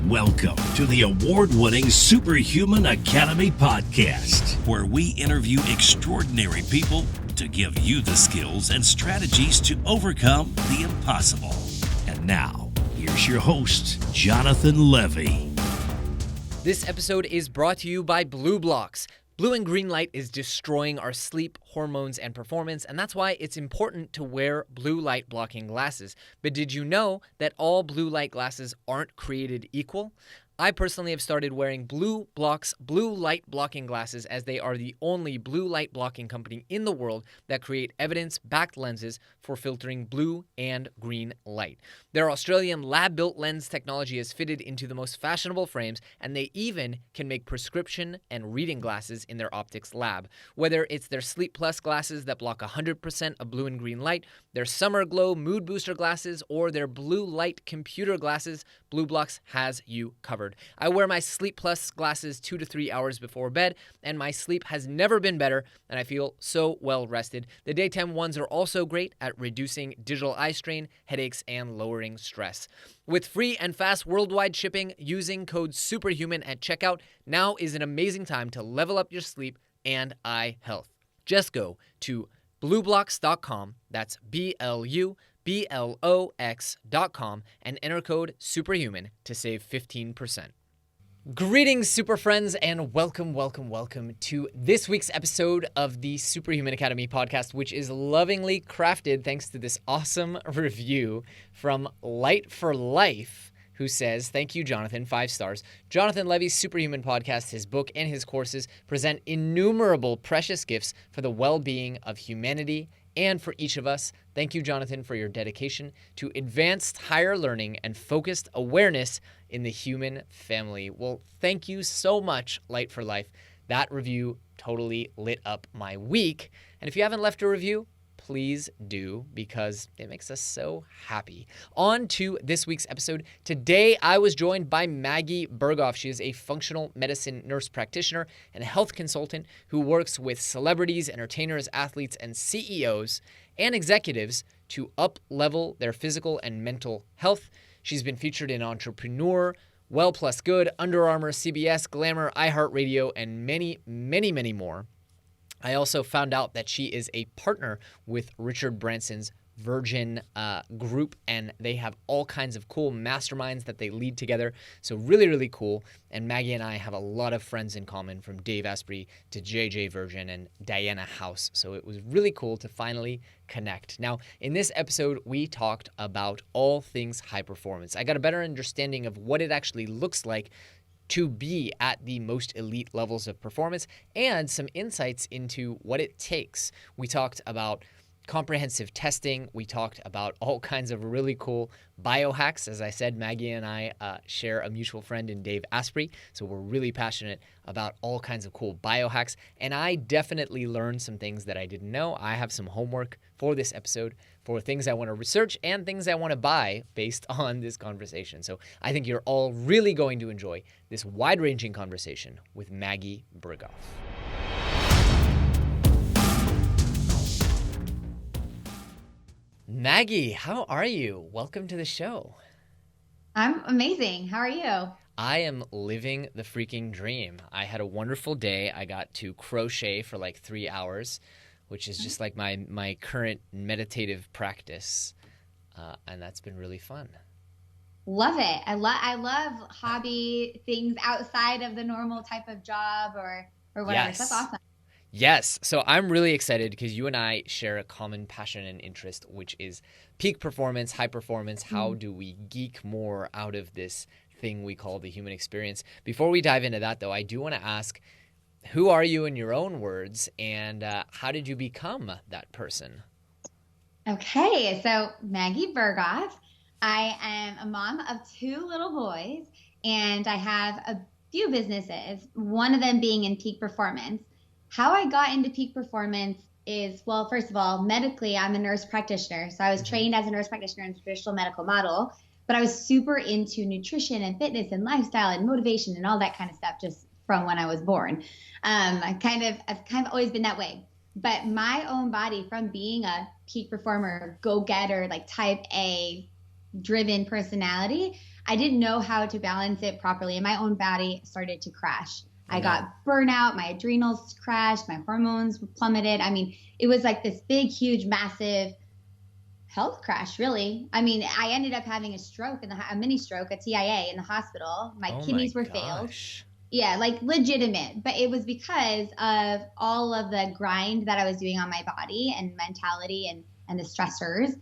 Welcome to the award-winning Superhuman Academy podcast, where we interview extraordinary people to give you the skills and strategies to overcome the impossible. And now, here's your host, Jonathan Levy. This episode is brought to you by Blue Blocks. Blue and green light is destroying our sleep, hormones, and performance, and that's why it's important to wear blue light blocking glasses. But did you know that all blue light glasses aren't created equal? I personally have started wearing Blue Blocks blue light blocking glasses, as they are the only blue light blocking company in the world that create evidence-backed lenses for filtering blue and green light. Their Australian lab-built lens technology is fitted into the most fashionable frames, and they even can make prescription and reading glasses in their optics lab. Whether it's their Sleep Plus glasses that block 100% of blue and green light, their Summer Glow mood booster glasses, or their blue light computer glasses, Blue Blocks has you covered. I wear my Sleep Plus glasses 2 to 3 hours before bed, and my sleep has never been better, and I feel so well rested. The daytime ones are also great at reducing digital eye strain, headaches, and lowering stress. With free and fast worldwide shipping using code SUPERHUMAN at checkout, now is an amazing time to level up your sleep and eye health. Just go to blueblocks.com, that's BLUBLOX.com, and enter code SUPERHUMAN to save 15%. Greetings, super friends, and welcome to this week's episode of the Superhuman Academy podcast, which is lovingly crafted thanks to this awesome review from Light for Life, who says, "Thank you, Jonathan, 5 stars. Jonathan Levy's Superhuman podcast, his book, and his courses present innumerable precious gifts for the well-being of humanity and for each of us. Thank you, Jonathan, for your dedication to advanced higher learning and focused awareness in the human family." Well, thank you so much, Light for Life. That review totally lit up my week. And if you haven't left a review, please do, because it makes us so happy. On to this week's episode. Today, I was joined by Maggie Berghoff. She is a functional medicine nurse practitioner and health consultant who works with celebrities, entertainers, athletes, and CEOs and executives to up-level their physical and mental health. She's been featured in Entrepreneur, Well Plus Good, Under Armour, CBS, Glamour, iHeartRadio, and many, many, many more. I also found out that she is a partner with Richard Branson's Virgin group, and they have all kinds of cool masterminds that they lead together. So really, really cool. And Maggie and I have a lot of friends in common, from Dave Asprey to JJ Virgin and Diana House. So it was really cool to finally connect. Now, in this episode, we talked about all things high performance. I got a better understanding of what it actually looks like to be at the most elite levels of performance, and some insights into what it takes. We talked about comprehensive testing. We talked about all kinds of really cool biohacks. As I said, Maggie and I share a mutual friend in Dave Asprey, so we're really passionate about all kinds of cool biohacks. And I definitely learned some things that I didn't know. I have some homework for this episode for things I want to research and things I want to buy based on this conversation. So I think you're all really going to enjoy this wide-ranging conversation with Maggie Berghoff. Maggie, how are you? Welcome to the show. I'm amazing. How are you? I am living the freaking dream. I had a wonderful day. I got to crochet for like 3 hours, which is just like my current meditative practice, and that's been really fun. Love it. I love hobby things outside of the normal type of job or whatever. Yes. That's awesome. Yes. So I'm really excited because you and I share a common passion and interest, which is peak performance, high performance. How do we geek more out of this thing we call the human experience? Before we dive into that, though, I do want to ask, who are you in your own words, and how did you become that person? Okay. So Maggie Berghoff. I am a mom of 2 little boys, and I have a few businesses, one of them being in peak performance. How I got into peak performance is, well, first of all, medically, I'm a nurse practitioner. So I was trained as a nurse practitioner in traditional medical model, but I was super into nutrition and fitness and lifestyle and motivation and all that kind of stuff just from when I was born. I've kind of always been that way. But my own body, from being a peak performer, go-getter, like type A driven personality, I didn't know how to balance it properly, and my own body started to crash. I got burnout, my adrenals crashed, my hormones plummeted. I mean, it was like this big, huge, massive health crash, really. I mean, I ended up having a mini stroke, a TIA in the hospital. My kidneys were failed. Yeah, like legitimate. But it was because of all of the grind that I was doing on my body and mentality and the stressors.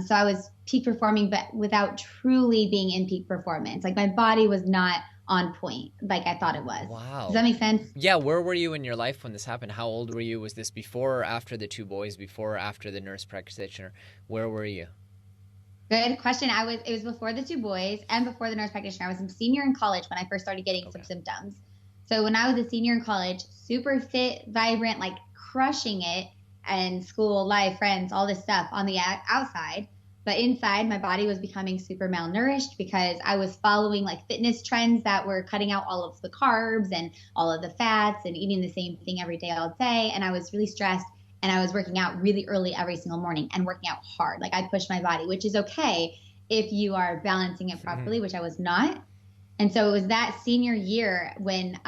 So I was peak performing, but without truly being in peak performance. Like my body was not on point like I thought it was. Wow. Does that make sense? Yeah. Where were you in your life when this happened? How old were you? Was this before or after the 2 boys, before or after the nurse practitioner? Where were you? Good question. It was before the 2 boys and before the nurse practitioner. I was a senior in college when I first started getting some symptoms. So when I was a senior in college, super fit, vibrant, like crushing it, and school, life, friends, all this stuff on the outside. But inside, my body was becoming super malnourished because I was following like fitness trends that were cutting out all of the carbs and all of the fats and eating the same thing every day, all day. And I was really stressed, and I was working out really early every single morning and working out hard. Like I pushed my body, which is okay if you are balancing it properly, which I was not. And so it was that senior year when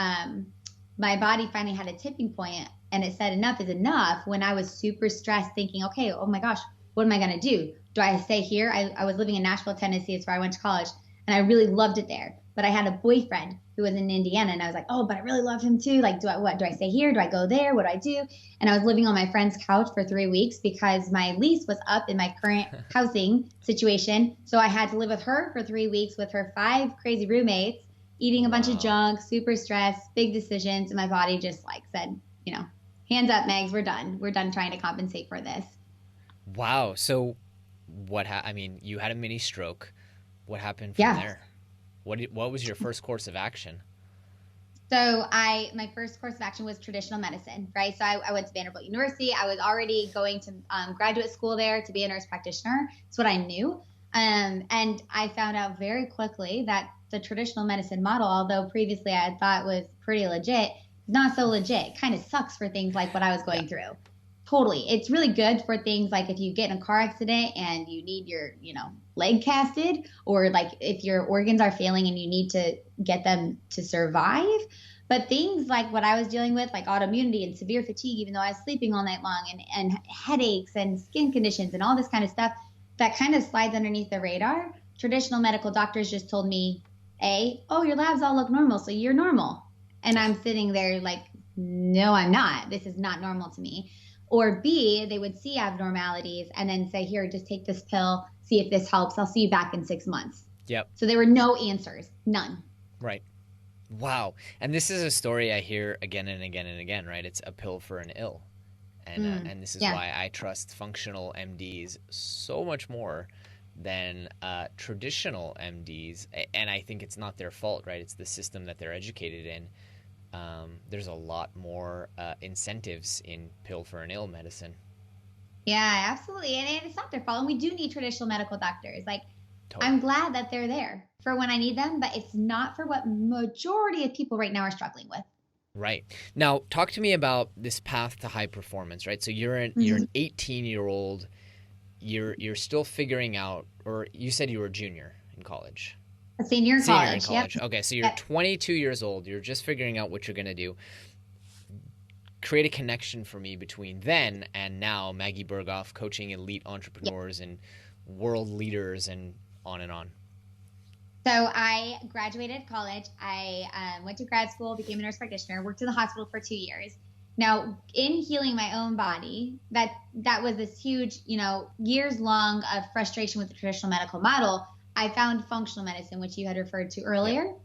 my body finally had a tipping point, and it said enough is enough, when I was super stressed thinking, okay, oh my gosh, what am I going to do? Do I stay here? I was living in Nashville, Tennessee. It's where I went to college, and I really loved it there. But I had a boyfriend who was in Indiana, and I was like, oh, but I really love him too. Like, do I stay here? Do I go there? What do I do? And I was living on my friend's couch for 3 weeks because my lease was up in my current housing situation. So I had to live with her for 3 weeks with her 5 crazy roommates, eating a bunch of junk, super stressed, big decisions. And my body just like said, hands up, Megs, we're done. We're done trying to compensate for this. Wow. So you had a mini stroke. What happened from there? What was your first course of action? So my first course of action was traditional medicine, right? So I went to Vanderbilt University. I was already going to graduate school there to be a nurse practitioner. That's what I knew. And I found out very quickly that the traditional medicine model, although previously I had thought was pretty legit, not so legit. It kind of sucks for things like what I was going through. Totally. It's really good for things like if you get in a car accident and you need your, leg casted, or like if your organs are failing and you need to get them to survive. But things like what I was dealing with, like autoimmunity and severe fatigue, even though I was sleeping all night long, and headaches and skin conditions and all this kind of stuff that kind of slides underneath the radar. Traditional medical doctors just told me, oh, your labs all look normal, so you're normal. And I'm sitting there like, no, I'm not. This is not normal to me. Or B, they would see abnormalities and then say, here, just take this pill, see if this helps. I'll see you back in 6 months. Yep. So there were no answers, none. Right. Wow. And this is a story I hear again and again and again, right? It's a pill for an ill. And this is why I trust functional MDs so much more than traditional MDs. And I think it's not their fault, right? It's the system that they're educated in. There's a lot more incentives in pill for an ill medicine. Yeah, absolutely. And it's not their fault. And we do need traditional medical doctors. Like, Totally. I'm glad that they're there for when I need them, but it's not for what majority of people right now are struggling with. Right. Now, talk to me about this path to high performance, right? So you're an 18-year-old. You're still figuring out, or you said you were a junior in college. A senior in college. Yep. Okay, so you're 22 years old. You're just figuring out what you're going to do. Create a connection for me between then and now, Maggie Berghoff, coaching elite entrepreneurs and world leaders and on and on. So I graduated college. I went to grad school, became a nurse practitioner, worked in the hospital for 2 years. Now, in healing my own body, that was this huge, years long of frustration with the traditional medical model. I found functional medicine, which you had referred to earlier. Yep.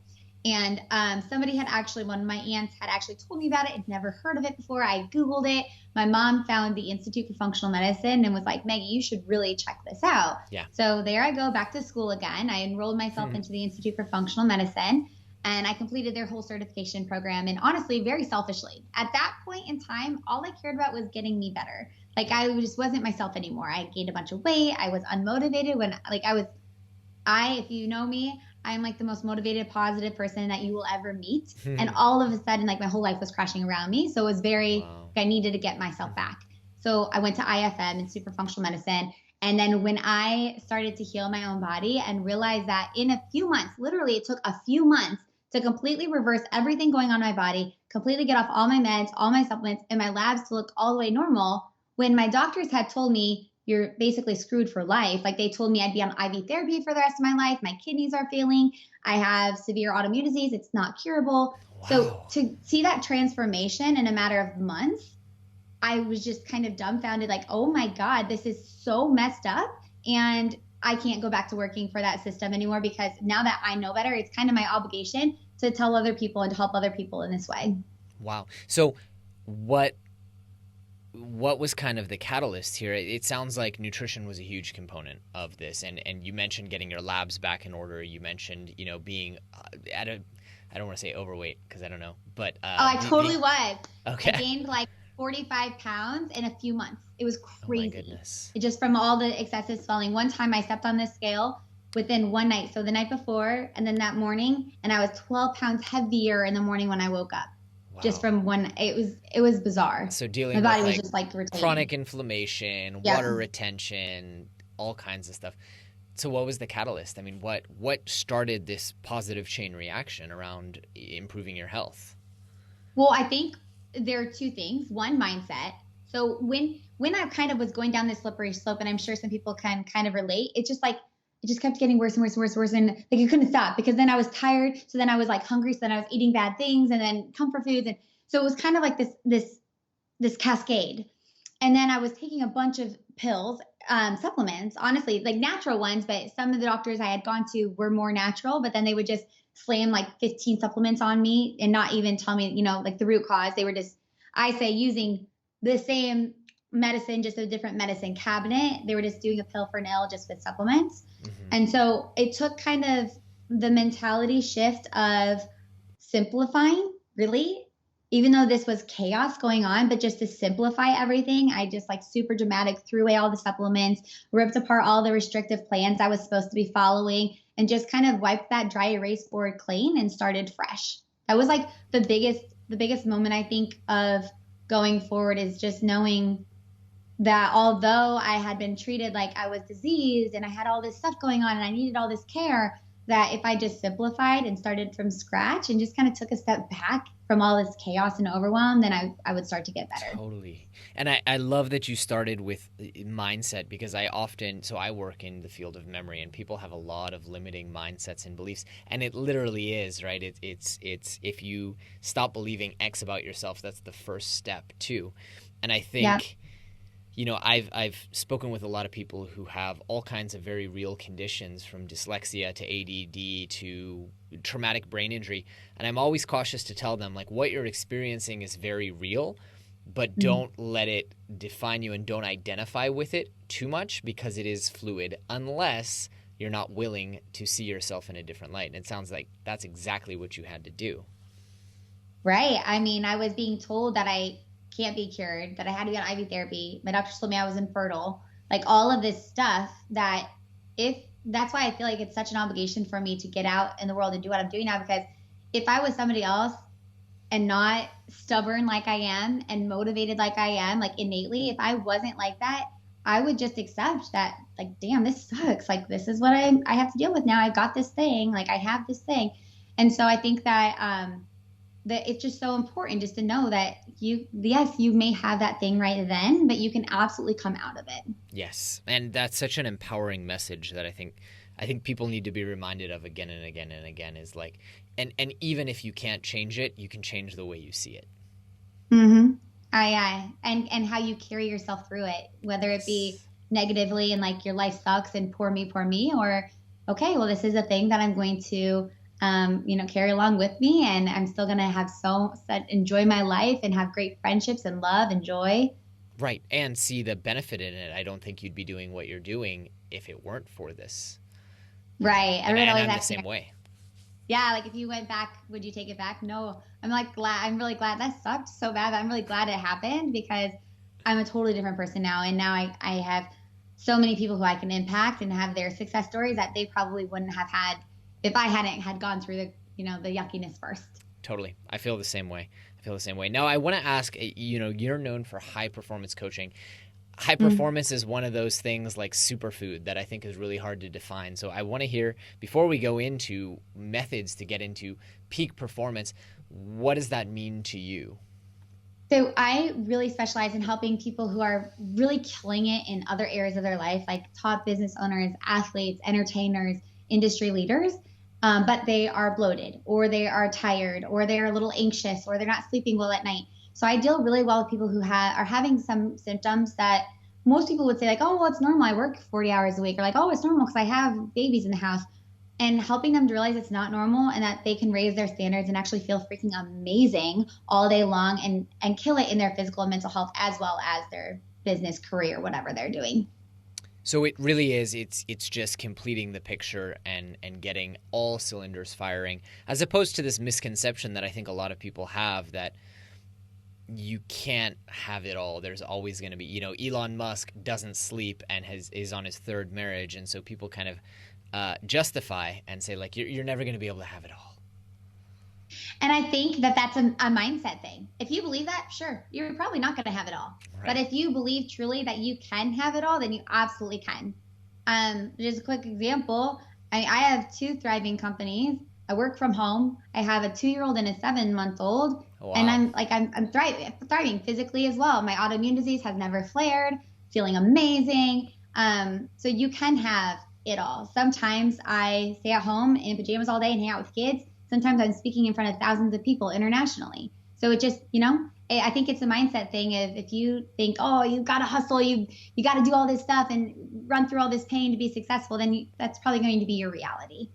And somebody had actually, one of my aunts had actually told me about it. I'd never heard of it before. I Googled it. My mom found the Institute for Functional Medicine and was like, Maggie, you should really check this out. Yeah. So there I go back to school again. I enrolled myself into the Institute for Functional Medicine, and I completed their whole certification program. And honestly, very selfishly, at that point in time, all I cared about was getting me better. Like I just wasn't myself anymore. I gained a bunch of weight. I was unmotivated if you know me, I'm like the most motivated, positive person that you will ever meet. And all of a sudden, like my whole life was crashing around me. So it was I needed to get myself back. So I went to IFM and super functional medicine, And then when I started to heal my own body and realized that in a few months, literally it took a few months to completely reverse everything going on in my body, completely get off all my meds, all my supplements, and my labs to look all the way normal. When my doctors had told me, you're basically screwed for life. Like they told me I'd be on IV therapy for the rest of my life. My kidneys are failing. I have severe autoimmune disease. It's not curable. Wow. So to see that transformation in a matter of months, I was just kind of dumbfounded, like, oh my God, this is so messed up. And I can't go back to working for that system anymore, because now that I know better, it's kind of my obligation to tell other people and to help other people in this way. Wow. So what was kind of the catalyst here? It sounds like nutrition was a huge component of this. And you mentioned getting your labs back in order. You mentioned, being at a, I don't want to say overweight because I don't know, but. I totally was. Okay. I gained like 45 pounds in a few months. It was crazy. Oh my goodness. Just from all the excessive swelling. One time I stepped on this scale within one night. So the night before and then that morning, and I was 12 pounds heavier in the morning when I woke up. Wow. Just from one, it was bizarre. So dealing my body with was just like rotating. Chronic inflammation, water retention, all kinds of stuff. So what was the catalyst? I mean, what started this positive chain reaction around improving your health? Well, I think there are two things. One, mindset. So when I kind of was going down this slippery slope, and I'm sure some people can kind of relate, it just kept getting worse and worse and worse and worse. And like, you couldn't stop, because then I was tired. So then I was like hungry. So then I was eating bad things and then comfort foods. And so it was kind of like this cascade. And then I was taking a bunch of pills, supplements, honestly, like natural ones, but some of the doctors I had gone to were more natural, but then they would just slam like 15 supplements on me and not even tell me, like the root cause. They were just, I say, using the same medicine, just a different medicine cabinet. They were just doing a pill for an ill just with supplements. Mm-hmm. And so it took kind of the mentality shift of simplifying, really, even though this was chaos going on, but just to simplify everything, I just like super dramatic, threw away all the supplements, ripped apart all the restrictive plans I was supposed to be following, and just kind of wiped that dry erase board clean and started fresh. That was like the biggest moment, I think, of going forward, is just knowing that although I had been treated like I was diseased and I had all this stuff going on and I needed all this care, that if I just simplified and started from scratch and just kind of took a step back from all this chaos and overwhelm, then I would start to get better. Totally. And I love that you started with mindset, because I work in the field of memory, and people have a lot of limiting mindsets and beliefs. And it literally is, right? It's if you stop believing X about yourself, that's the first step too. And I think, I've spoken with a lot of people who have all kinds of very real conditions, from dyslexia to ADD to traumatic brain injury. And I'm always cautious to tell them, like, what you're experiencing is very real, but don't let it define you and don't identify with it too much, because it is fluid, unless you're not willing to see yourself in a different light. And it sounds like that's exactly what you had to do. Right. I mean, I was being told that I can't be cured, that I had to be on IV therapy. My doctor told me I was infertile, like all of this stuff that's why I feel like it's such an obligation for me to get out in the world and do what I'm doing now, because if I was somebody else and not stubborn like I am and motivated like I am, like innately, if I wasn't like that, I would just accept that, like, damn, this sucks. Like, this is what I have to deal with now. I got this thing, like I have this thing. And so I think that, that it's just so important just to know that you may have that thing right then, but you can absolutely come out of it. Yes. And that's such an empowering message that I think people need to be reminded of again and again and again, is like, and even if you can't change it, you can change the way you see it. Mm-hmm. And how you carry yourself through it, whether it be negatively and like your life sucks and poor me, or, okay, well, this is a thing that I'm going to carry along with me, and I'm still going to enjoy my life and have great friendships and love and joy. Right. And see the benefit in it. I don't think you'd be doing what you're doing if it weren't for this. Right. And I'm the same way. Yeah. Like, if you went back, would you take it back? No. I'm really glad that sucked so bad, but I'm really glad it happened, because I'm a totally different person now. And now I have so many people who I can impact and have their success stories that they probably wouldn't have had if I hadn't had gone through the yuckiness first. Totally. I feel the same way. Now, I want to ask, you're known for high performance coaching. high performance is one of those things like superfood that I think is really hard to define. So I want to hear, before we go into methods to get into peak performance, what does that mean to you? So I really specialize in helping people who are really killing it in other areas of their life, like top business owners, athletes, entertainers, industry leaders, but they are bloated, or they are tired, or they're a little anxious, or they're not sleeping well at night. So I deal really well with people who are having some symptoms that most people would say like, oh, well, it's normal. I work 40 hours a week, or like, oh, it's normal because I have babies in the house. And helping them to realize it's not normal and that they can raise their standards and actually feel freaking amazing all day long and kill it in their physical and mental health as well as their business, career, whatever they're doing. So it really is, it's just completing the picture and getting all cylinders firing, as opposed to this misconception that I think a lot of people have that you can't have it all. There's always going to be, Elon Musk doesn't sleep and is on his third marriage. And so people kind of justify and say like, you're never going to be able to have it all. And I think that that's a mindset thing. If you believe that, sure, you're probably not going to have it all. Right. But if you believe truly that you can have it all, then you absolutely can. Just a quick example. I have 2 thriving companies. I work from home. I have a 2-year-old and a 7-month-old. Wow. And I'm thriving physically as well. My autoimmune disease has never flared, feeling amazing. So you can have it all. Sometimes I stay at home in pajamas all day and hang out with kids. Sometimes I'm speaking in front of thousands of people internationally. So it just, I think it's a mindset thing of if you think, oh, you got to hustle, you got to do all this stuff and run through all this pain to be successful, then that's probably going to be your reality.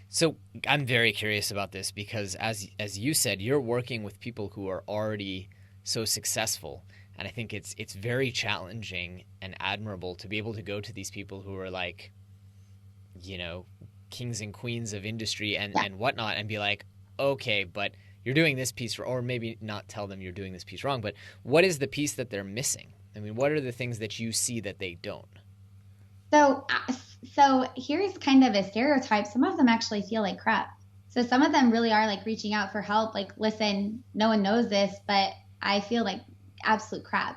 So I'm very curious about this because as you said, you're working with people who are already so successful. And I think it's very challenging and admirable to be able to go to these people who are like, kings and queens of industry and whatnot and be like, okay, but you're doing this piece, or maybe not tell them you're doing this piece wrong, but what is the piece that they're missing? I mean, what are the things that you see that they don't? So here's kind of a stereotype. Some of them actually feel like crap. So some of them really are like reaching out for help. Like, listen, no one knows this, but I feel like absolute crap.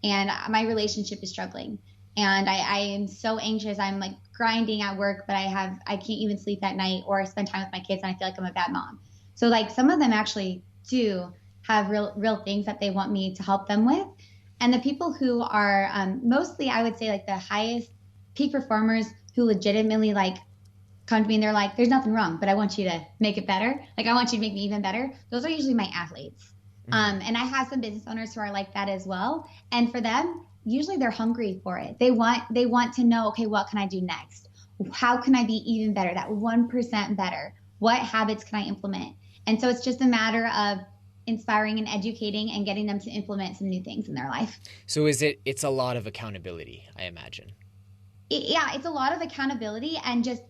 And my relationship is struggling. And I am so anxious. I'm like grinding at work, but I can't even sleep at night or spend time with my kids. And I feel like I'm a bad mom. So like some of them actually do have real things that they want me to help them with. And the people who are mostly, I would say like the highest peak performers who legitimately like come to me and they're like, there's nothing wrong, but I want you to make it better. Like I want you to make me even better. Those are usually my athletes. Mm-hmm. And I have some business owners who are like that as well. And for them, usually they're hungry for it. They want to know, okay, what can I do next? How can I be even better? That 1% better. What habits can I implement? And so it's just a matter of inspiring and educating and getting them to implement some new things in their life. So it's a lot of accountability, I imagine. It's a lot of accountability and just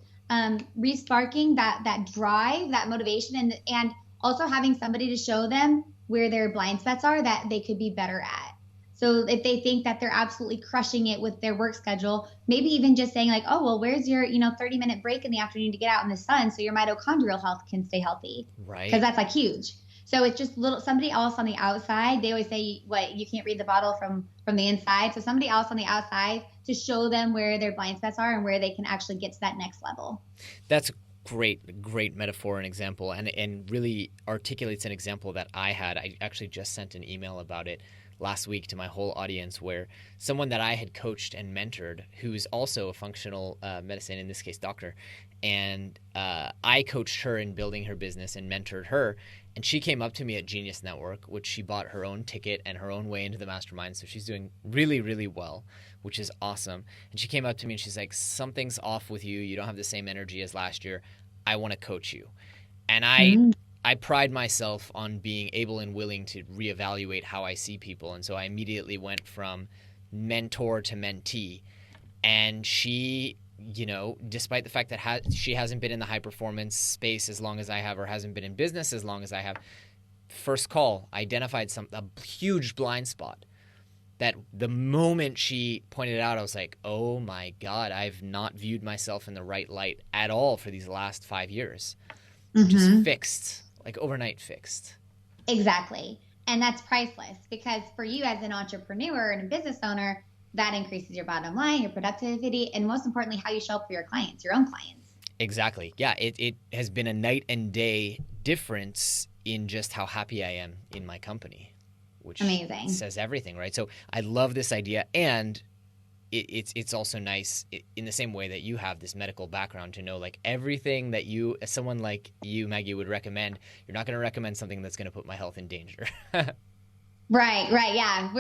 re-sparking that drive, that motivation, and also having somebody to show them where their blind spots are that they could be better at. So if they think that they're absolutely crushing it with their work schedule, maybe even just saying like, oh, well, where's your 30-minute break in the afternoon to get out in the sun so your mitochondrial health can stay healthy? Right. Because that's like huge. So it's just somebody else on the outside. They always say, what, you can't read the bottle from the inside. So somebody else on the outside to show them where their blind spots are and where they can actually get to that next level. That's great metaphor and example, and really articulates an example that I had. I actually just sent an email about it last week to my whole audience, where someone that I had coached and mentored, who's also a functional medicine, in this case doctor, and I coached her in building her business and mentored her, and she came up to me at Genius Network, which she bought her own ticket and her own way into the MasterMinds, so she's doing really, really well, which is awesome. And she came up to me and she's like, something's off with you. You don't have the same energy as last year. I want to coach you. And I pride myself on being able and willing to reevaluate how I see people. And so I immediately went from mentor to mentee. And she, despite the fact that she hasn't been in the high performance space as long as I have, or hasn't been in business as long as I have, first call, identified a huge blind spot that the moment she pointed it out, I was like, oh my God, I've not viewed myself in the right light at all for these last 5 years. Mm-hmm. Just fixed. Like overnight fixed. Exactly. And that's priceless, because for you as an entrepreneur and a business owner, that increases your bottom line, your productivity, and most importantly, how you show up for your clients, your own clients. Exactly. Yeah, it has been a night and day difference in just how happy I am in my company, which Amazing. Says everything, right? So I love this idea, and it's also nice in the same way that you have this medical background to know like everything that you, as someone like you, Maggie, would recommend. You're not going to recommend something that's going to put my health in danger. Right, yeah.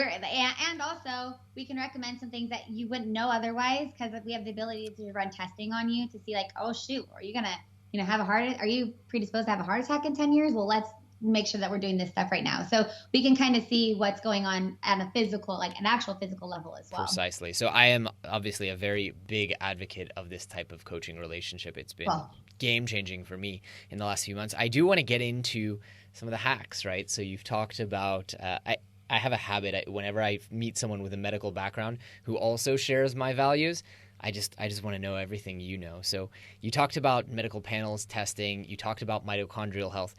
And also we can recommend some things that you wouldn't know otherwise, because we have the ability to run testing on you to see like, oh shoot, are you gonna, are you predisposed to have a heart attack in 10 years? Well, let's make sure that we're doing this stuff right now. So we can kind of see what's going on at a physical, like an actual physical level as well. Precisely. So I am obviously a very big advocate of this type of coaching relationship. It's been game changing for me in the last few months. I do want to get into some of the hacks, right? So you've talked about, I have a habit, whenever I meet someone with a medical background who also shares my values, I just want to know everything you know. So you talked about medical panels, testing, you talked about mitochondrial health.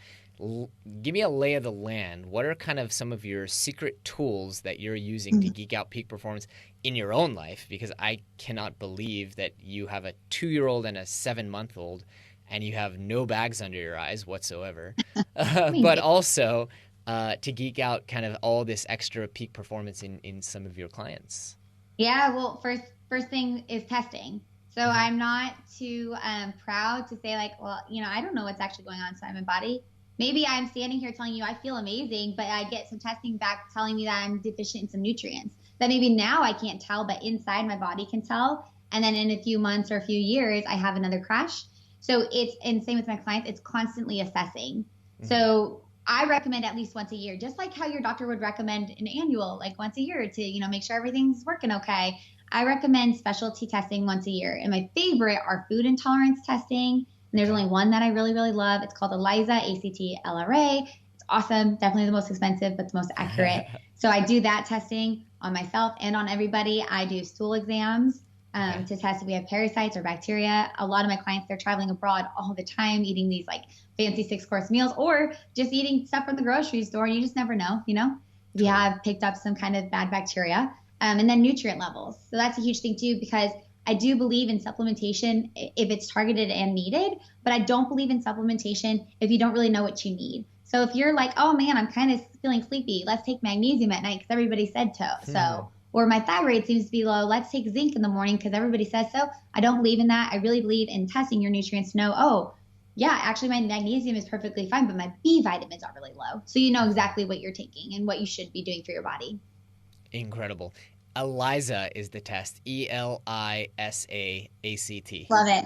Give me a lay of the land. What are kind of some of your secret tools that you're using to geek out peak performance in your own life? Because I cannot believe that you have a 2-year-old and a 7-month-old and you have no bags under your eyes whatsoever. But also to geek out kind of all this extra peak performance in some of your clients. Yeah, well, first thing is testing. So I'm not too proud to say like, well, I don't know what's actually going on inside my body. Maybe I'm standing here telling you I feel amazing, but I get some testing back telling me that I'm deficient in some nutrients that maybe now I can't tell, but inside my body can tell. And then in a few months or a few years, I have another crash. So and same with my clients, it's constantly assessing. So I recommend at least once a year, just like how your doctor would recommend an annual, like once a year to, make sure everything's working okay. I recommend specialty testing once a year. And my favorite are food intolerance testing. And there's only one that I really, really love. It's called ELISA, ACT-LRA. It's awesome. Definitely the most expensive, but the most accurate. So I do that testing on myself and on everybody. I do stool exams to test if we have parasites or bacteria. A lot of my clients, they're traveling abroad all the time, eating these like fancy 6-course meals or just eating stuff from the grocery store. And you just never know, if you have picked up some kind of bad bacteria. And then nutrient levels. So that's a huge thing too, because I do believe in supplementation if it's targeted and needed, but I don't believe in supplementation if you don't really know what you need. So if you're like, oh man, I'm kind of feeling sleepy, let's take magnesium at night because everybody said so. So, or my thyroid seems to be low, let's take zinc in the morning because everybody says so. I don't believe in that. I really believe in testing your nutrients to know, oh, yeah, actually my magnesium is perfectly fine, but my B vitamins are really low. So you know exactly what you're taking and what you should be doing for your body. Incredible. ELISA is the test. ELISAACT. Love it.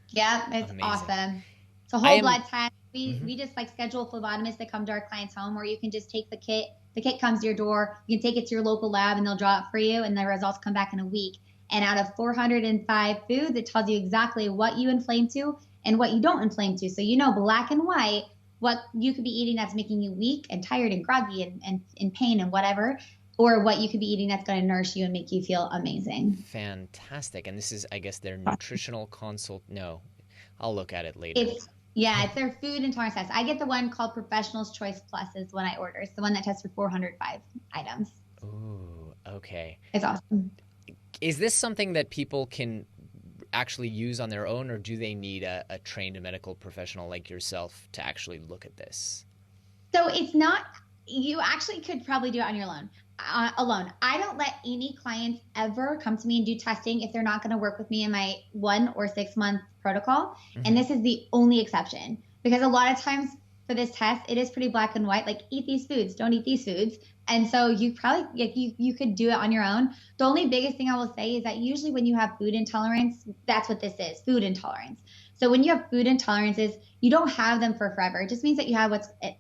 Yeah, it's amazing. Awesome. It's a whole blood test. We just like schedule phlebotomists that come to our clients' home, or you can just take the kit. The kit comes to your door. You can take it to your local lab and they'll draw it for you, and the results come back in a week. And out of 405 foods, it tells you exactly what you inflame to and what you don't inflame to. So you know black and white what you could be eating that's making you weak and tired and groggy and in pain and whatever, or what you could be eating that's going to nourish you and make you feel amazing. Fantastic. And this is, I guess, their nutritional consult. No, I'll look at it later. It's their food intolerance test. I get the one called Professional's Choice Plus is when I order. It's the one that tests for 405 items. Ooh, okay. It's awesome. Is this something that people can actually use on their own, or do they need a trained medical professional like yourself to actually look at this? So it's not, you actually could probably do it on your own. I don't let any clients ever come to me and do testing if they're not going to work with me in my 1 or 6 month protocol. And this is the only exception, because a lot of times for this test, it is pretty black and white, like eat these foods, don't eat these foods. And so you probably, you could do it on your own. The only biggest thing I will say is that usually when you have food intolerance, that's what this is, food intolerance. So when you have food intolerances, you don't have them for forever. It just means that you have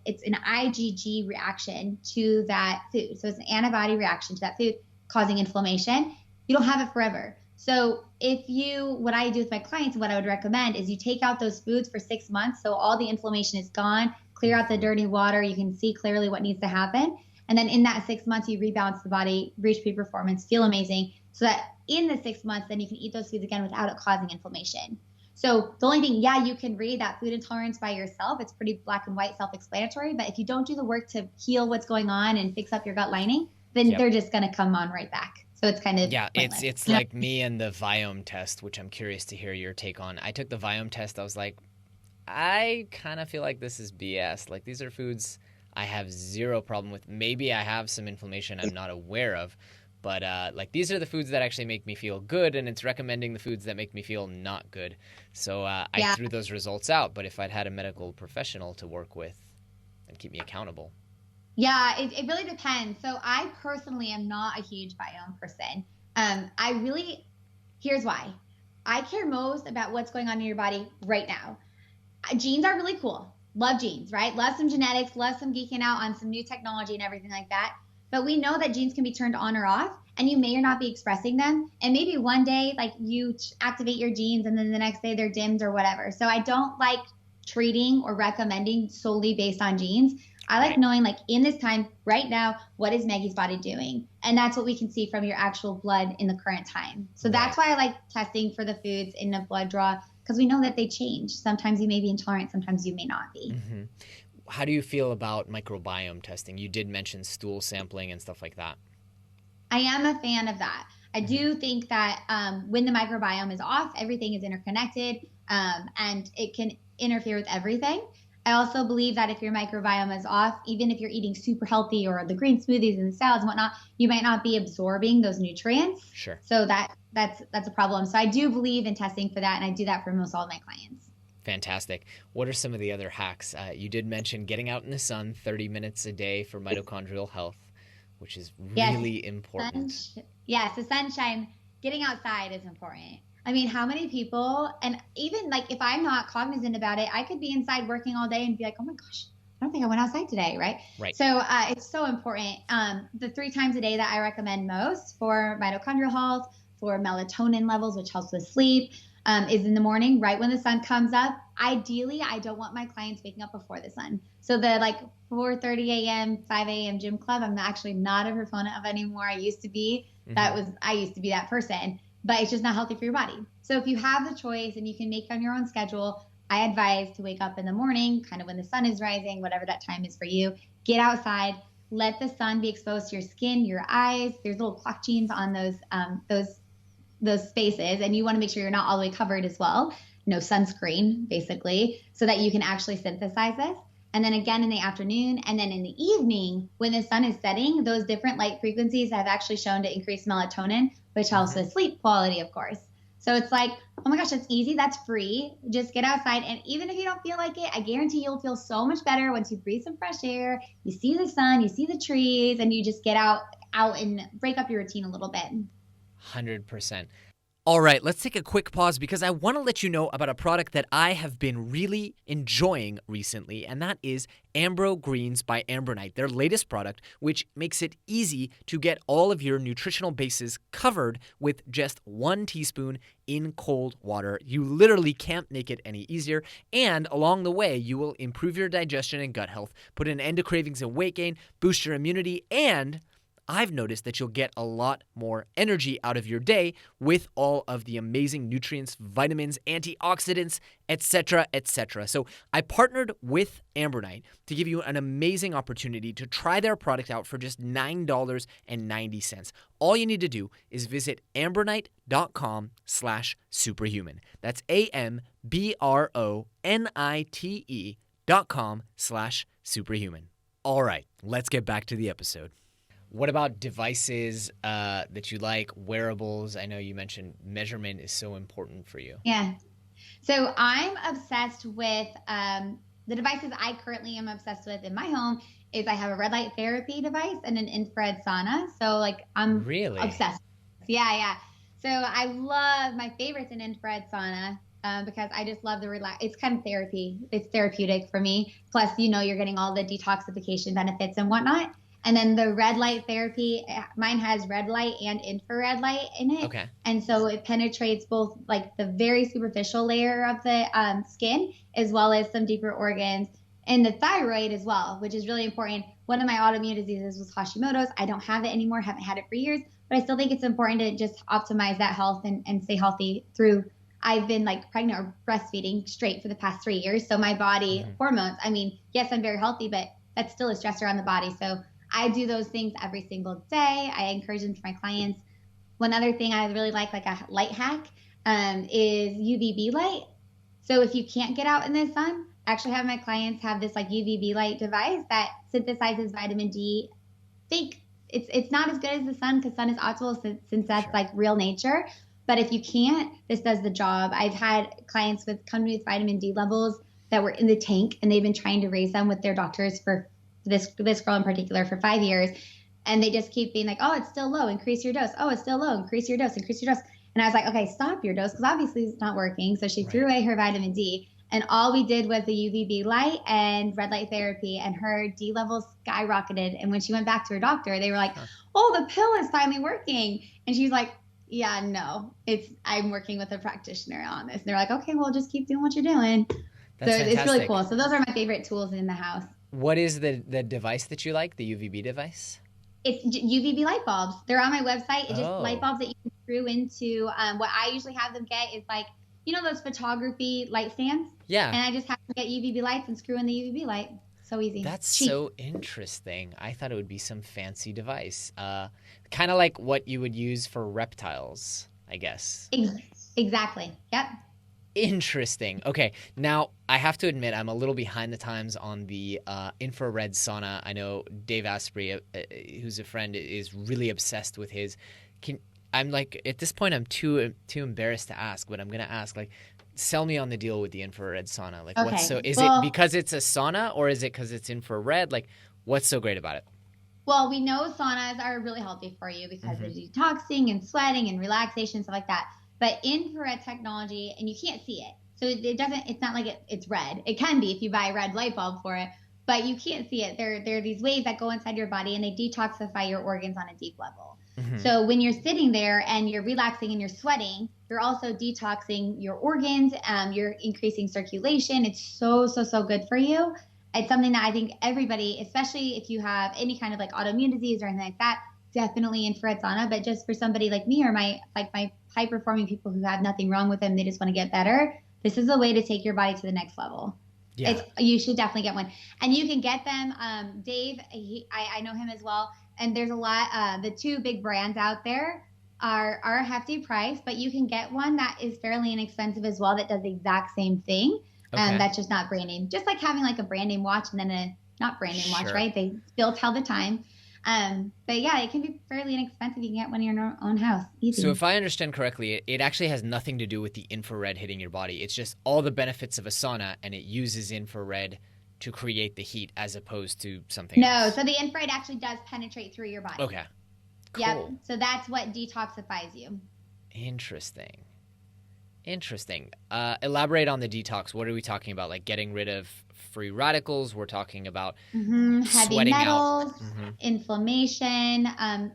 it's an IgG reaction to that food. So it's an antibody reaction to that food causing inflammation. You don't have it forever. So what I do with my clients, what I would recommend is you take out those foods for 6 months. So all the inflammation is gone, clear out the dirty water. You can see clearly what needs to happen. And then in that 6 months, you rebalance the body, reach peak performance, feel amazing. So that in the 6 months, then you can eat those foods again without it causing inflammation. So the only thing, you can read that food intolerance by yourself. It's pretty black and white, self-explanatory. But if you don't do the work to heal what's going on and fix up your gut lining, then they're just going to come on right back. So it's kind of Yeah, pointless. it's like me and the Viome test, which I'm curious to hear your take on. I took the Viome test. I was like, I kind of feel like this is BS. Like, these are foods I have zero problem with. Maybe I have some inflammation I'm not aware of, but like, these are the foods that actually make me feel good, and it's recommending the foods that make me feel not good. So I threw those results out. But if I'd had a medical professional to work with and keep me accountable. Yeah, it really depends. So I personally am not a huge biome person. Here's why. I care most about what's going on in your body right now. Genes are really cool. Love genes, right? Love some genetics, love some geeking out on some new technology and everything like that. But we know that genes can be turned on or off, and you may or not be expressing them. And maybe one day, like, you activate your genes and then the next day they're dimmed or whatever. So I don't like treating or recommending solely based on genes. I like knowing, like, in this time right now, what is Maggie's body doing? And that's what we can see from your actual blood in the current time. So that's why I like testing for the foods in a blood draw, because we know that they change. Sometimes you may be intolerant, sometimes you may not be. Mm-hmm. How do you feel about microbiome testing? You did mention stool sampling and stuff like that. I am a fan of that. I do think that when the microbiome is off, everything is interconnected, and it can interfere with everything. I also believe that if your microbiome is off, even if you're eating super healthy or the green smoothies and the salads and whatnot, you might not be absorbing those nutrients. Sure. So that's a problem. So I do believe in testing for that, and I do that for most all of my clients. Fantastic. What are some of the other hacks? You did mention getting out in the sun 30 minutes a day for mitochondrial health, which is really important. The sunshine, getting outside is important. I mean, how many people, and even like if I'm not cognizant about it, I could be inside working all day and be like, oh my gosh, I don't think I went outside today, right? So it's so important. The 3 times a day that I recommend most for mitochondrial health, for melatonin levels, which helps with sleep, is in the morning, right when the sun comes up. Ideally, I don't want my clients waking up before the sun. So the 4:30 a.m., 5 a.m. gym club, I'm actually not a proponent of anymore. I used to be. I used to be that person. But it's just not healthy for your body. So if you have the choice and you can make it on your own schedule, I advise to wake up in the morning, kind of when the sun is rising, whatever that time is for you. Get outside, let the sun be exposed to your skin, your eyes. There's little clock genes on those spaces, and you want to make sure you're not all the way covered as well. No sunscreen, basically, so that you can actually synthesize this. And then again in the afternoon, and then in the evening, when the sun is setting, those different light frequencies have actually shown to increase melatonin, which helps with sleep quality, of course. So it's like, oh my gosh, that's easy. That's free. Just get outside. And even if you don't feel like it, I guarantee you'll feel so much better once you breathe some fresh air, you see the sun, you see the trees, and you just get out and break up your routine a little bit. 100%. All right, let's take a quick pause because I want to let you know about a product that I have been really enjoying recently, and that is Ambro Greens by Ambronite, their latest product, which makes it easy to get all of your nutritional bases covered with just 1 teaspoon in cold water. You literally can't make it any easier, and along the way, you will improve your digestion and gut health, put an end to cravings and weight gain, boost your immunity, and I've noticed that you'll get a lot more energy out of your day with all of the amazing nutrients, vitamins, antioxidants, etc., etc. So I partnered with Ambronite to give you an amazing opportunity to try their product out for just $9.90. All you need to do is visit ambronite.com/superhuman. That's AMBRONITE.com/superhuman. All right, let's get back to the episode. What about devices that you like, wearables? I know you mentioned measurement is so important for you. Yeah. So I'm obsessed with the devices I currently am obsessed with in my home is I have a red light therapy device and an infrared sauna. So I'm really obsessed. Yeah. So I love, my favorite's an infrared sauna because I just love it's kind of therapy. It's therapeutic for me. Plus, you're getting all the detoxification benefits and whatnot. And then the red light therapy, mine has red light and infrared light in it. Okay. And so it penetrates both the very superficial layer of the skin, as well as some deeper organs and the thyroid as well, which is really important. One of my autoimmune diseases was Hashimoto's. I don't have it anymore, haven't had it for years, but I still think it's important to just optimize that health and stay healthy through. I've been pregnant or breastfeeding straight for the past 3 years. So my body hormones, yes, I'm very healthy, but that's still a stressor on the body. So I do those things every single day. I encourage them for my clients. One other thing I really like a light hack, is UVB light. So if you can't get out in the sun, I actually have my clients have this like UVB light device that synthesizes vitamin D. Fake. It's not as good as the sun because sun is optimal since that's like real nature. But if you can't, this does the job. I've had clients come with vitamin D levels that were in the tank, and they've been trying to raise them with their doctors for this girl in particular for 5 years. And they just keep being like, oh, it's still low, increase your dose. Oh, it's still low, increase your dose, increase your dose. And I was like, okay, stop your dose, because obviously it's not working. So she threw away her vitamin D. And all we did was the UVB light and red light therapy, and her D levels skyrocketed. And when she went back to her doctor, they were like, oh, the pill is finally working. And she's like, yeah, no, I'm working with a practitioner on this. And they're like, okay, well, just keep doing what you're doing. That's so fantastic. It's really cool. So those are my favorite tools in the house. What is the device that you like, the UVB device? It's UVB light bulbs. They're on my website. It's just light bulbs that you can screw into. What I usually have them get is like, you know, those photography light stands? Yeah. And I just have to get UVB lights and screw in the UVB light. So easy. That's cheap. So interesting. I thought it would be some fancy device. Kind of like what you would use for reptiles, I guess. Exactly. Yep. Interesting. Okay. Now, I have to admit, I'm a little behind the times on the infrared sauna. I know Dave Asprey, who's a friend, is really obsessed with his. I'm like, at this point, I'm too embarrassed to ask, but I'm going to ask, like, sell me on the deal with the infrared sauna. Like, okay. It because it's a sauna, or is it because it's infrared? Like, what's so great about it? Well, we know saunas are really healthy for you because of detoxing and sweating and relaxation, stuff like that. But infrared technology, and you can't see it. So it's not like it's red. It can be if you buy a red light bulb for it, but you can't see it. There are these waves that go inside your body, and they detoxify your organs on a deep level. Mm-hmm. So when you're sitting there and you're relaxing and you're sweating, you're also detoxing your organs. You're increasing circulation. It's so good for you. It's something that I think everybody, especially if you have any kind of like autoimmune disease or anything like that, definitely infrared sauna. But just for somebody like me or my high performing people who have nothing wrong with them, they just want to get better, this is a way to take your body to the next level. Yeah. You should definitely get one. And you can get them. Dave, I know him as well. And there's a lot, the two big brands out there are a hefty price, but you can get one that is fairly inexpensive as well that does the exact same thing. Okay. That's just not brand name. Just like having like a brand name watch and then a not brand name watch, right? They still tell the time. But yeah, it can be fairly inexpensive. You can get one in your own house. Easy. So if I understand correctly, it actually has nothing to do with the infrared hitting your body. It's just all the benefits of a sauna, and it uses infrared to create the heat as opposed to something else. No, so the infrared actually does penetrate through your body. Okay. Cool. Yep. So that's what detoxifies you. Interesting. Elaborate on the detox. What are we talking about? Like getting rid of free radicals? We're talking about heavy metals, inflammation.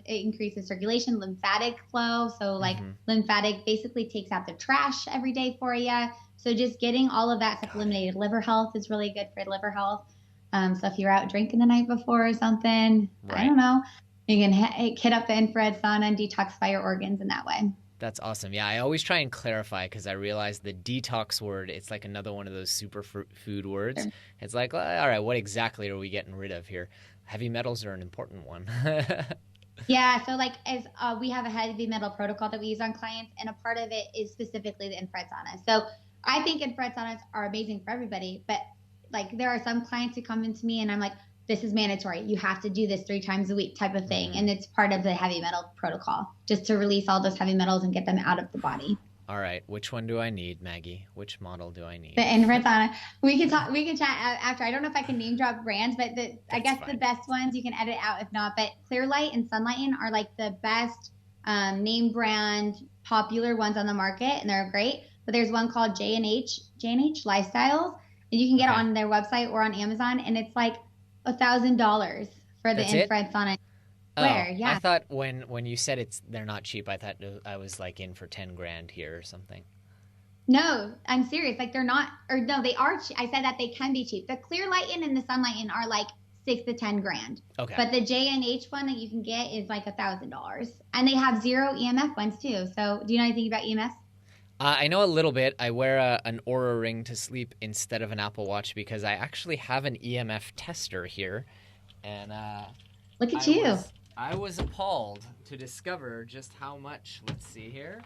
It increases circulation, lymphatic flow. So like lymphatic basically takes out the trash every day for you. So just getting all of that stuff eliminated. Liver health is really good for liver health. So if you're out drinking the night before or something, I don't know, you can hit up the infrared sauna and detoxify your organs in that way. That's awesome. Yeah, I always try and clarify because I realize the detox word, it's like another one of those superfood words. Sure. It's like, all right, what exactly are we getting rid of here? Heavy metals are an important one. Yeah, so like as we have a heavy metal protocol that we use on clients, and a part of it is specifically the infrared sauna. So I think infrared saunas are amazing for everybody, but like there are some clients who come into me and I'm like, this is mandatory. You have to do this 3 times a week type of thing. And it's part of the heavy metal protocol, just to release all those heavy metals and get them out of the body. All right. Which one do I need, Maggie? Which model do I need? The infrared sauna. We can chat after. I don't know if I can name drop brands, but I guess fine. The best ones you can edit out if not. But Clearlight and Sunlighten are like the best name brand popular ones on the market, and they're great. But there's one called J&H Lifestyles, and you can get it on their website or on Amazon, and it's like $1,000 for the infrared sauna. I thought when you said they're not cheap, I thought I was like in for $10,000 here or something. No, I'm serious. Like they're not, or no, they are. I said that they can be cheap. The Clearlighten and the Sunlighten are like $6,000 to $10,000. Okay. But the J&H one that you can get is like $1,000, and they have 0 EMF ones too. So do you know anything about EMFs? I know a little bit. I wear an Oura ring to sleep instead of an Apple Watch because I actually have an EMF tester here. And look at you. I was appalled to discover just how much. Let's see here.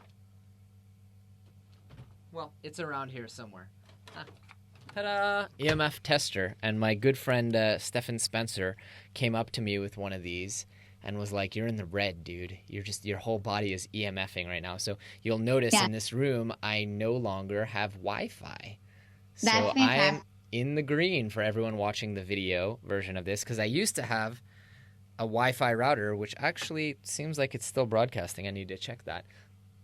Well, it's around here somewhere. Ta-da! EMF Tester. And my good friend Stephen Spencer came up to me with one of these and was like, "You're in the red, dude. Your whole body is EMFing right now." So you'll notice in this room, I no longer have Wi-Fi. So I am in the green for everyone watching the video version of this, because I used to have a Wi-Fi router, which actually seems like it's still broadcasting. I need to check that.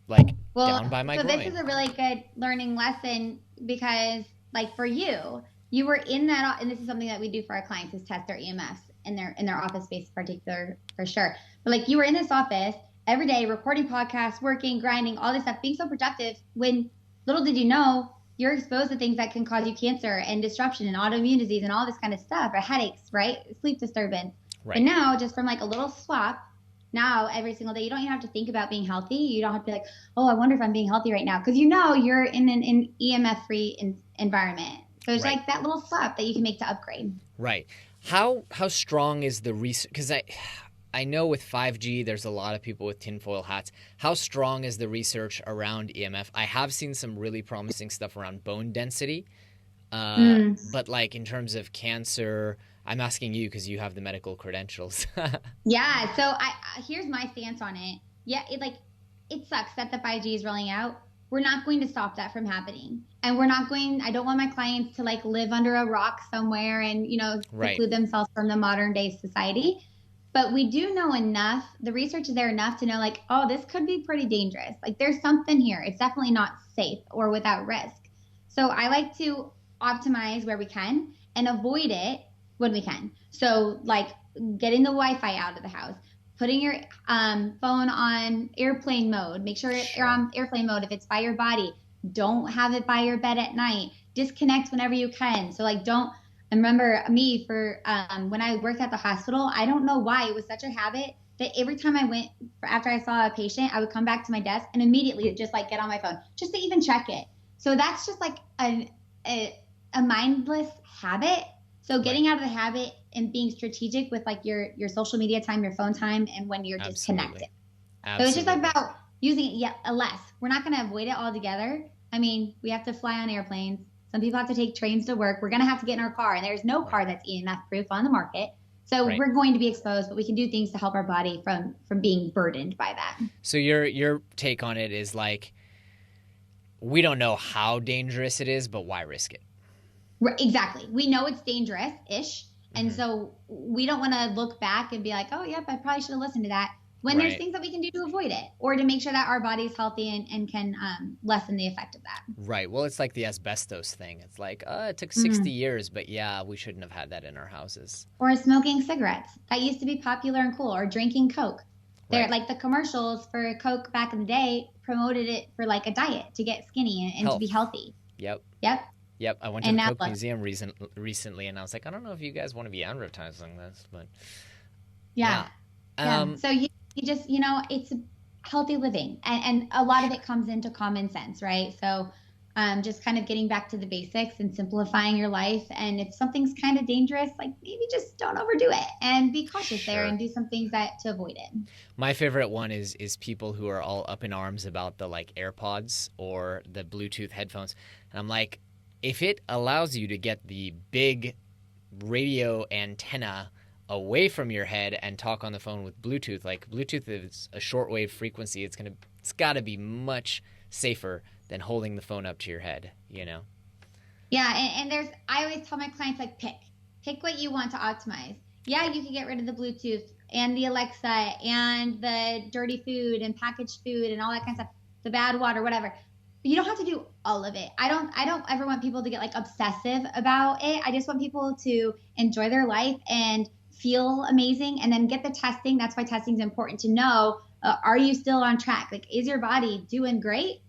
Down by my groin. So this is a really good learning lesson, because like for you were in that, and this is something that we do for our clients, is test their EMFs in their office space in particular, for sure. But like, you were in this office every day, recording podcasts, working, grinding, all this stuff, being so productive, when little did you know you're exposed to things that can cause you cancer and disruption and autoimmune disease and all this kind of stuff, or headaches, right? Sleep disturbance. Right. But now, just from like a little swap, now every single day, you don't even have to think about being healthy. You don't have to be like, oh, I wonder if I'm being healthy right now, because you know you're in an EMF-free environment. So it's like that little swap that you can make to upgrade. Right. How strong is the research? Because I know with 5G, there's a lot of people with tinfoil hats. How strong is the research around EMF? I have seen some really promising stuff around bone density. But like in terms of cancer, I'm asking you because you have the medical credentials. Yeah. So here's my stance on it. Yeah. It sucks that the 5G is rolling out. We're not going to stop that from happening. And I don't want my clients to like live under a rock somewhere and, seclude themselves from the modern day society. But we do know enough, the research is there enough to know like, oh, this could be pretty dangerous. Like there's something here. It's definitely not safe or without risk. So I like to optimize where we can and avoid it when we can. So like getting the Wi-Fi out of the house, putting your phone on airplane mode, make sure you're on airplane mode if it's by your body. Don't have it by your bed at night. Disconnect whenever you can. So like I remember me for when I worked at the hospital, I don't know why it was such a habit that every time I went, after I saw a patient, I would come back to my desk and immediately just like get on my phone just to even check it. So that's just like a mindless habit. So getting out of the habit and being strategic with like your social media time, your phone time, and when you're disconnected. So it's just about using it less. We're not going to avoid it altogether. I mean, we have to fly on airplanes. Some people have to take trains to work. We're going to have to get in our car, and there's no car that's EMF proof on the market. So we're going to be exposed, but we can do things to help our body from being burdened by that. So your take on it is like, we don't know how dangerous it is, but why risk it? Exactly. We know it's dangerous-ish. And so we don't want to look back and be like, oh, yep, I probably should have listened to that. When there's things that we can do to avoid it, or to make sure that our body's healthy and can lessen the effect of that. Right. Well, it's like the asbestos thing. It's like, it took 60 years, but yeah, we shouldn't have had that in our houses. Or smoking cigarettes. That used to be popular and cool. Or drinking Coke. They're like the commercials for Coke back in the day promoted it for like a diet to get skinny and to be healthy. Yep. I went to the Coke Museum recently, and I was like, I don't know if you guys want to be advertising this, but yeah. So you just, it's healthy living, and a lot of it comes into common sense, right? So just kind of getting back to the basics and simplifying your life. And if something's kind of dangerous, like maybe just don't overdo it and be cautious there and do some things to avoid it. My favorite one is people who are all up in arms about the like AirPods or the Bluetooth headphones. And I'm like, if it allows you to get the big radio antenna away from your head and talk on the phone with Bluetooth, like Bluetooth is a shortwave frequency, it's got to be much safer than holding the phone up to your head, Yeah, and I always tell my clients, like, pick what you want to optimize. Yeah, you can get rid of the Bluetooth and the Alexa and the dirty food and packaged food and all that kind of stuff, the bad water, whatever. But you don't have to do all of it. I don't ever want people to get like obsessive about it. I just want people to enjoy their life and feel amazing, and then get the testing. That's why testing is important to know. Are you still on track? Like, is your body doing great?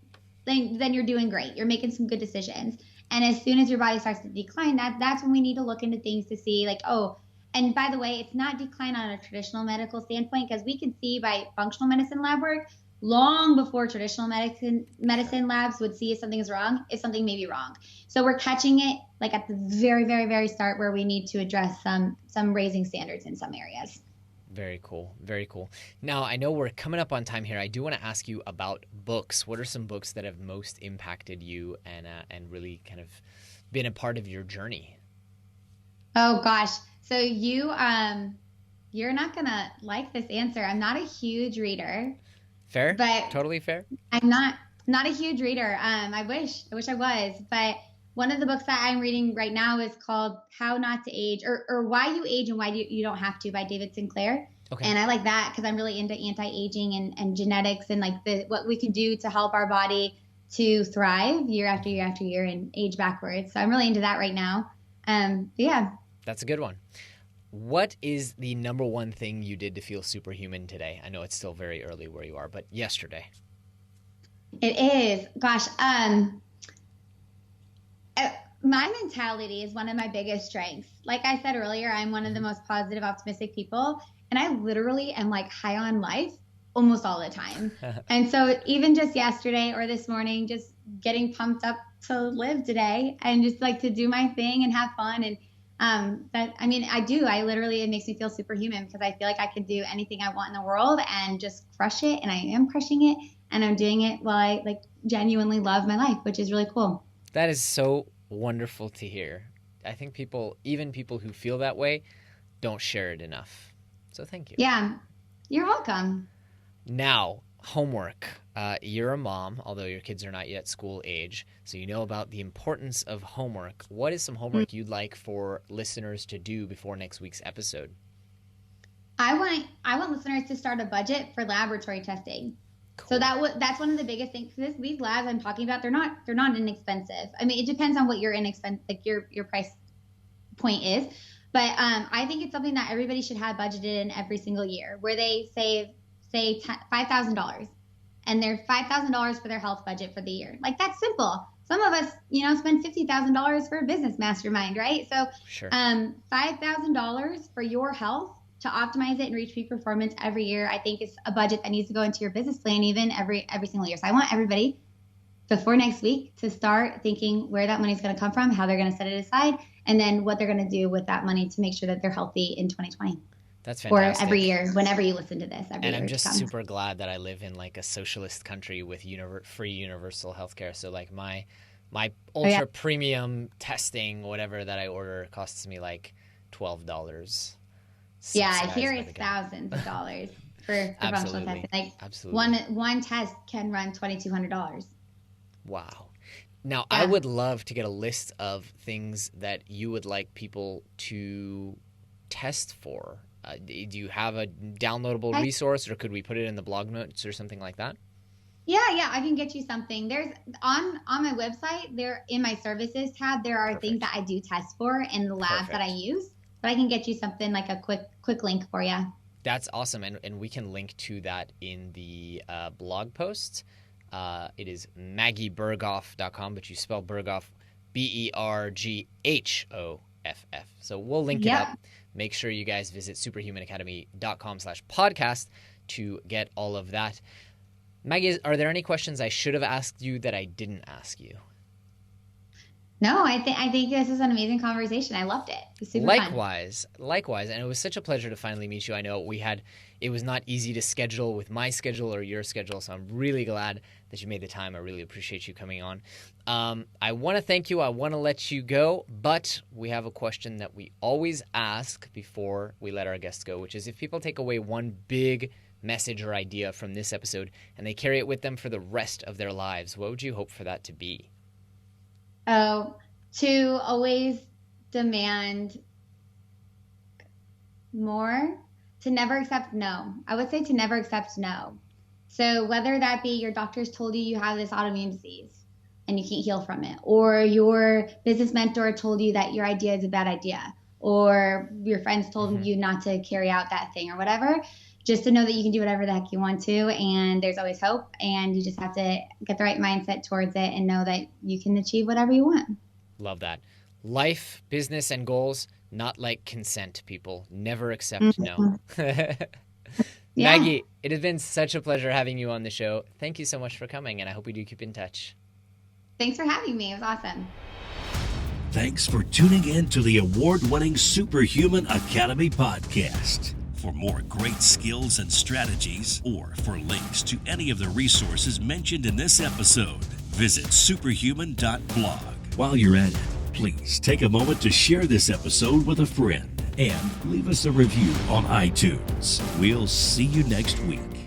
Then you're doing great. You're making some good decisions. And as soon as your body starts to decline, that's when we need to look into things to see like, oh, and by the way, it's not decline on a traditional medical standpoint, because we can see by functional medicine lab work long before traditional medicine labs would see if something is wrong, if something may be wrong. So we're catching it like at the very, very, very start, where we need to address some raising standards in some areas. Very cool. Very cool. Now, I know we're coming up on time here. I do want to ask you about books. What are some books that have most impacted you and really kind of been a part of your journey? Oh gosh. So you're not gonna like this answer. I'm not a huge reader. Fair? But Totally fair? I'm not a huge reader. I wish I was. But one of the books that I'm reading right now is called How Not to Age or Why You Age and Why You Don't Have to by David Sinclair. Okay. And I like that because I'm really into anti-aging and genetics and like what we can do to help our body to thrive year after year after year and age backwards. So I'm really into that right now. Yeah. That's a good one. What is the number one thing you did to feel superhuman today? I know it's still very early where you are, but yesterday. It is. Gosh. My mentality is one of my biggest strengths. Like I said earlier, I'm one of the most positive, optimistic people. And I literally am like high on life almost all the time. And so even just yesterday or this morning, just getting pumped up to live today and just like to do my thing and have fun. And I literally, it makes me feel superhuman because I feel like I can do anything I want in the world and just crush it. And I am crushing it and I'm doing it while I like genuinely love my life, which is really cool. That is so wonderful to hear. I think even people who feel that way don't share it enough. So thank you. Yeah, you're welcome. Now, homework. You're a mom, although your kids are not yet school age, so you know about the importance of homework. What is some homework you'd like for listeners to do before next week's episode? I want listeners to start a budget for laboratory testing. Cool. So that's one of the biggest things. These labs I'm talking about, they're not inexpensive. I mean, it depends on what your your price point is, but I think it's something that everybody should have budgeted in every single year, where they save say $5,000, and they're $5,000 for their health budget for the year. Like that's simple. Some of us, spend $50,000 for a business mastermind, right? So, sure. $5,000 for your health to optimize it and reach peak performance every year, I think is a budget that needs to go into your business plan even every single year. So I want everybody before next week to start thinking where that money is going to come from, how they're going to set it aside, and then what they're going to do with that money to make sure that they're healthy in 2020. That's fantastic. Or every year, whenever you listen to this. And I'm just super glad that I live in like a socialist country with free universal healthcare. So like my ultra premium testing, whatever that I order, costs me like $12. Yeah, here it's thousands of dollars for functional testing. Like absolutely. One test can run $2,200. Wow. Now, I would love to get a list of things that you would like people to test for. Do you have a downloadable resource, or could we put it in the blog notes or something like that? Yeah, I can get you something. There's on my website, there in my services tab, there are things that I do test for in the labs that I use. But I can get you something like a quick link for you. That's awesome, and we can link to that in the blog post. It is maggieberghoff.com, but you spell Berghoff Berghoff. So we'll link it up. Make sure you guys visit superhumanacademy.com/podcast to get all of that. Maggie, are there any questions I should have asked you that I didn't ask you? No, I think this is an amazing conversation. I loved it. It was super fun. Likewise. And it was such a pleasure to finally meet you. I know it was not easy to schedule with my schedule or your schedule, so I'm really glad that you made the time. I really appreciate you coming on. I want to thank you. I want to let you go, but we have a question that we always ask before we let our guests go, which is if people take away one big message or idea from this episode and they carry it with them for the rest of their lives, what would you hope for that to be? Oh, to always demand more, to never accept no. I would say to never accept no. So whether that be your doctors told you have this autoimmune disease and you can't heal from it, or your business mentor told you that your idea is a bad idea, or your friends told you not to carry out that thing or whatever, just to know that you can do whatever the heck you want to, and there's always hope, and you just have to get the right mindset towards it and know that you can achieve whatever you want. Love that. Life, business, and goals, not like consent, people. Never accept no. Maggie, it has been such a pleasure having you on the show. Thank you so much for coming, and I hope we do keep in touch. Thanks for having me. It was awesome. Thanks for tuning in to the award-winning Superhuman Academy podcast. For more great skills and strategies, or for links to any of the resources mentioned in this episode, visit superhuman.blog. While you're at it, please take a moment to share this episode with a friend and leave us a review on iTunes. We'll see you next week.